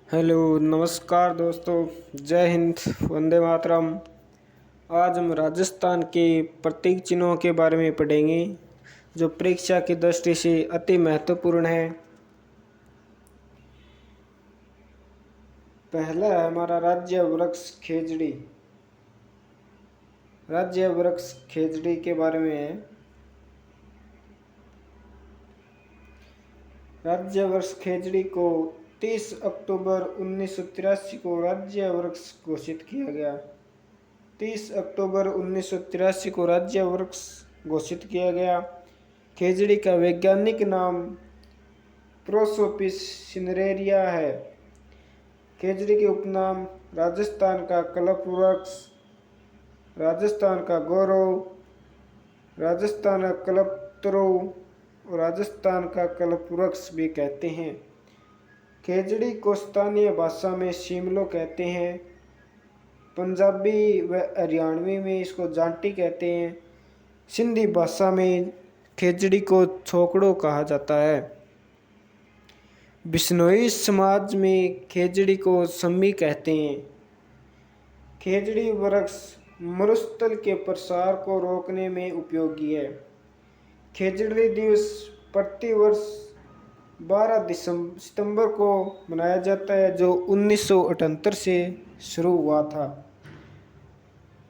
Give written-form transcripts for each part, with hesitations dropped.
Hello नमस्कार दोस्तों। जय हिंद, वंदे मातरम। आज हम राजस्थान के प्रतीक चिन्हों के बारे में पढ़ेंगे जो परीक्षा की दृष्टि से अति महत्वपूर्ण है। पहला है हमारा राज्य वृक्ष खेजड़ी। राज्य वृक्ष खेजड़ी के बारे में है। राज्य वृक्ष खेजड़ी को 30 अक्टूबर 1983 को राज्य वृक्ष घोषित किया गया। 30 अक्टूबर 1983 को राज्य वृक्ष घोषित किया गया। खेजड़ी का वैज्ञानिक नाम प्रोसोपिस सिनेरेरिया है। खेजड़ी के उपनाम राजस्थान का कल्प वृक्ष, राजस्थान का गौरव, राजस्थान का कल्पतरु और राजस्थान का कल्प वृक्ष भी कहते हैं। खेजड़ी को स्थानीय भाषा में शिमलो कहते हैं। पंजाबी व हरियाणवी में इसको जांटी कहते हैं। सिंधी भाषा में खेजड़ी को छोकड़ो कहा जाता है। बिश्नोई समाज में खेजड़ी को सम्मी कहते हैं। खेजड़ी वृक्ष मरुस्थल के प्रसार को रोकने में उपयोगी है। खेजड़ी दिवस प्रतिवर्ष 12 सितंबर को मनाया जाता है जो 1978 से शुरू हुआ था।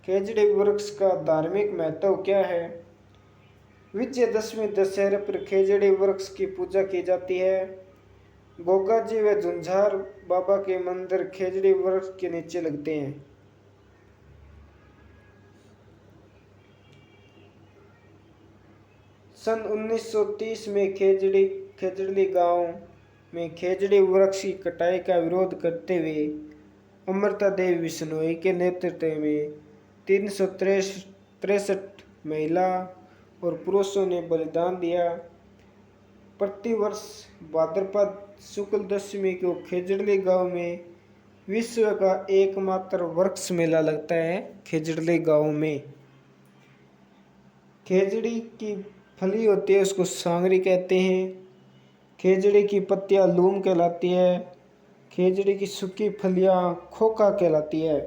खेजड़ी वृक्ष का धार्मिक महत्व क्या है? विजयदशमी दशहरे पर खेजड़ी वृक्ष की पूजा की जाती है। गोगा जी व झुंझार बाबा के मंदिर खेजड़ी वृक्ष के नीचे लगते हैं। सन 1930 में खेजड़ी गांव में खेजड़ी वृक्ष की कटाई का विरोध करते हुए अमृता देवी बिश्नोई के नेतृत्व में 363 महिला और पुरुषों ने बलिदान दिया। प्रतिवर्ष भाद्रपद शुक्ल दशमी को खेजड़ी गांव में विश्व का एकमात्र वृक्ष मेला लगता है। खेजड़ी गांव में खेजड़ी की फली होती है, उसको सांगरी कहते हैं। खेजड़ी की पत्तियां लूम कहलाती है। खेजड़ी की सूखी फलियां खोखा कहलाती है।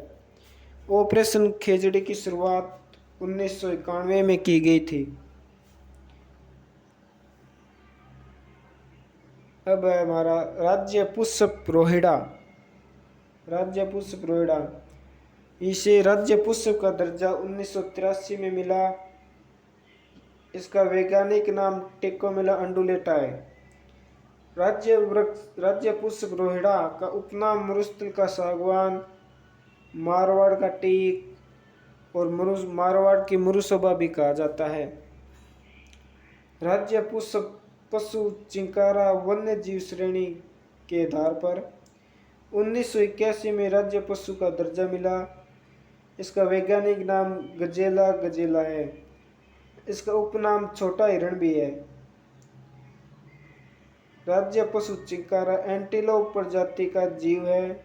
ऑपरेशन खेजड़ी की शुरुआत 1991 में की गई थी। अब है हमारा राज्य पुष्प रोहिड़ा। राज्य पुष्प रोहिड़ा, इसे राज्य पुष्प का दर्जा 1983 में मिला। इसका वैज्ञानिक नाम टेकोमेला अंडुलेटा है। राज्य पुष्प रोहिड़ा का उपनाम मरुस्थल का सागवान, मारवाड़ का टीक और मारवाड़ की मुरुसबा भी कहा जाता है। राज्य पुष्प पशु चिंकारा वन्य जीव श्रेणी के आधार पर 1981 में राज्य पशु का दर्जा मिला। इसका वैज्ञानिक नाम गजेला है। इसका उपनाम छोटा हिरण भी है। राज्य पशु चिंकारा एंटीलोप प्रजाति का जीव है।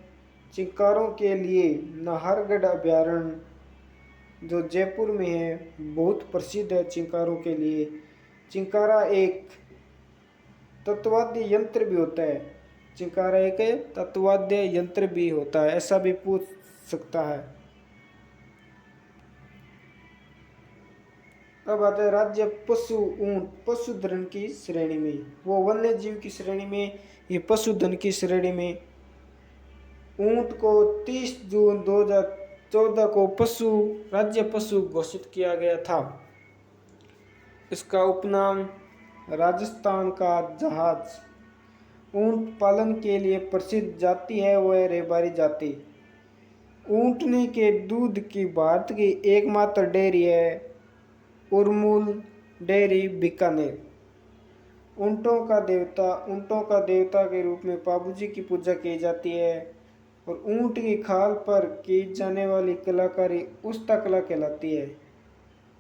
चिंकारों के लिए नाहरगढ़ अभयारण्य जो जयपुर में है बहुत प्रसिद्ध है। चिंकारों के लिए चिंकारा एक तत्वाद्य यंत्र भी होता है। चिंकारा एक तत्वाद्य यंत्र भी होता है, ऐसा भी पूछ सकता है। अब आता है राज्य पशु ऊंट पशुधन की श्रेणी में। वो वन्य जीव की श्रेणी में, ये पशुधन की श्रेणी में। ऊंट को 30 जून 2014 को राज्य पशु घोषित किया गया था। इसका उपनाम राजस्थान का जहाज। ऊंट पालन के लिए प्रसिद्ध जाति है वह रेबारी जाति। ऊंटनी के दूध की भारत की एकमात्र डेयरी है उर्मुल डेयरी बीकानेर। ऊंटों का देवता के रूप में पाबूजी की पूजा की जाती है और ऊंट की खाल पर की जाने वाली कलाकारी उस्ता कला कहलाती है।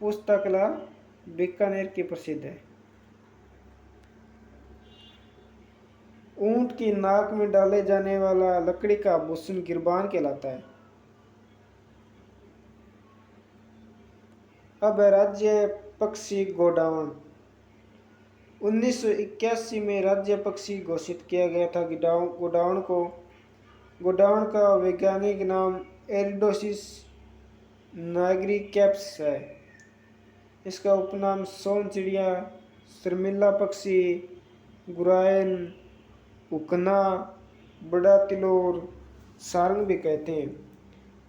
उस्ता कला बीकानेर की प्रसिद्ध है। ऊंट की नाक में डाले जाने वाला लकड़ी का आभूषण गिरबान कहलाता है। अब राज्य पक्षी गोडाउन। 1981 में राज्य पक्षी घोषित किया गया था। गोडाउन को गोडाउन का वैज्ञानिक नाम एरिडोसिस नाइग्रिकैप्स है। इसका उपनाम सोन चिड़िया, शर्मिला पक्षी, गुरायन, उकना, बड़ा तिलोर, सारंग भी कहते हैं।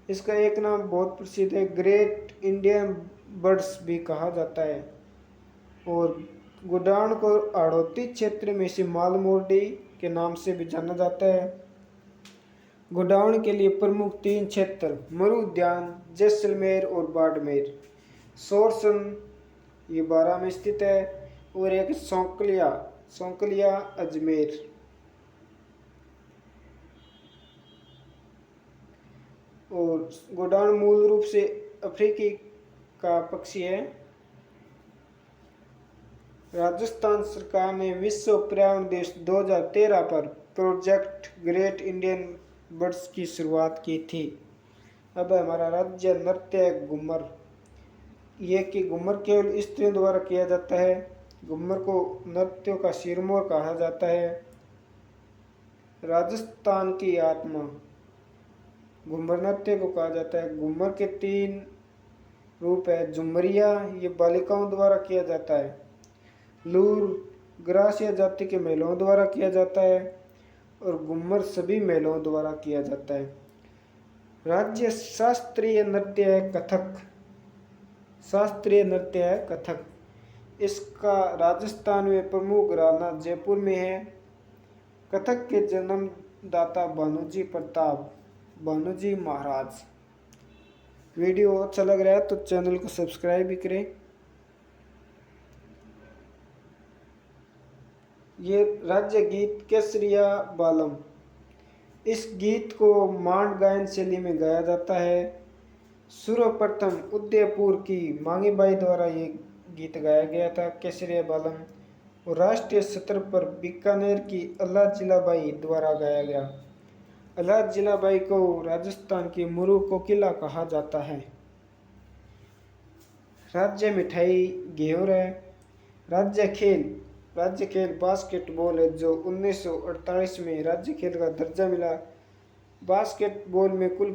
इसका एक नाम बहुत प्रसिद्ध है, ग्रेट इंडियन बर्ड्स भी कहा जाता है। और गोडाउन को हाड़ौती क्षेत्र में से मालमोडी के नाम से भी जाना जाता है। गोडाउन के लिए प्रमुख 3 क्षेत्र मरु उद्यान, जैसलमेर और बाड़मेर। सोरसन ये 12 में स्थित है और एक सौंकलिया अजमेर। और गोडाउन मूल रूप से अफ्रीकी का पक्षी है। राजस्थान सरकार ने विश्व पर्यावरण दिवस 2013 पर प्रोजेक्ट ग्रेट इंडियन बर्ड्स की शुरुआत की थी। अब हमारा राज्य नृत्य घूमर। ये कि घूमर केवल स्त्रियों द्वारा किया जाता है। घूमर को नृत्यों का सिरमौर कहा जाता है। राजस्थान की आत्मा घूमर नृत्य को कहा जाता है। घूमर के 3 रूप है। झुमरिया ये बालिकाओं द्वारा किया जाता है। लूर ग्रासिया जाति के महिलाओं द्वारा किया जाता है और घूमर सभी महिलाओं द्वारा किया जाता है। राज्य शास्त्रीय नृत्य है कथक। शास्त्रीय नृत्य है कथक। इसका राजस्थान में प्रमुख घराना जयपुर में है। कथक के जन्मदाता भानुजी प्रताप, भानुजी महाराज। वीडियो अच्छा लग रहा है तो चैनल को सब्सक्राइब भी करें। ये राज्य गीत केसरिया बालम। इस गीत को मांड गायन शैली में गाया जाता है। सर्वप्रथम उदयपुर की मांगीबाई द्वारा ये गीत गाया गया था केसरिया बालम। और राष्ट्रीय स्तर पर बीकानेर की अल्लाह जिलाबाई द्वारा गाया गया। अल्लाह जिलाबाई को राजस्थान की मुरु कोकिला कहा जाता है। राज्य मिठाई घेवर है। राज्य खेल बास्केटबॉल है जो 1948 में राज्य खेल का दर्जा मिला। बास्केटबॉल में कुल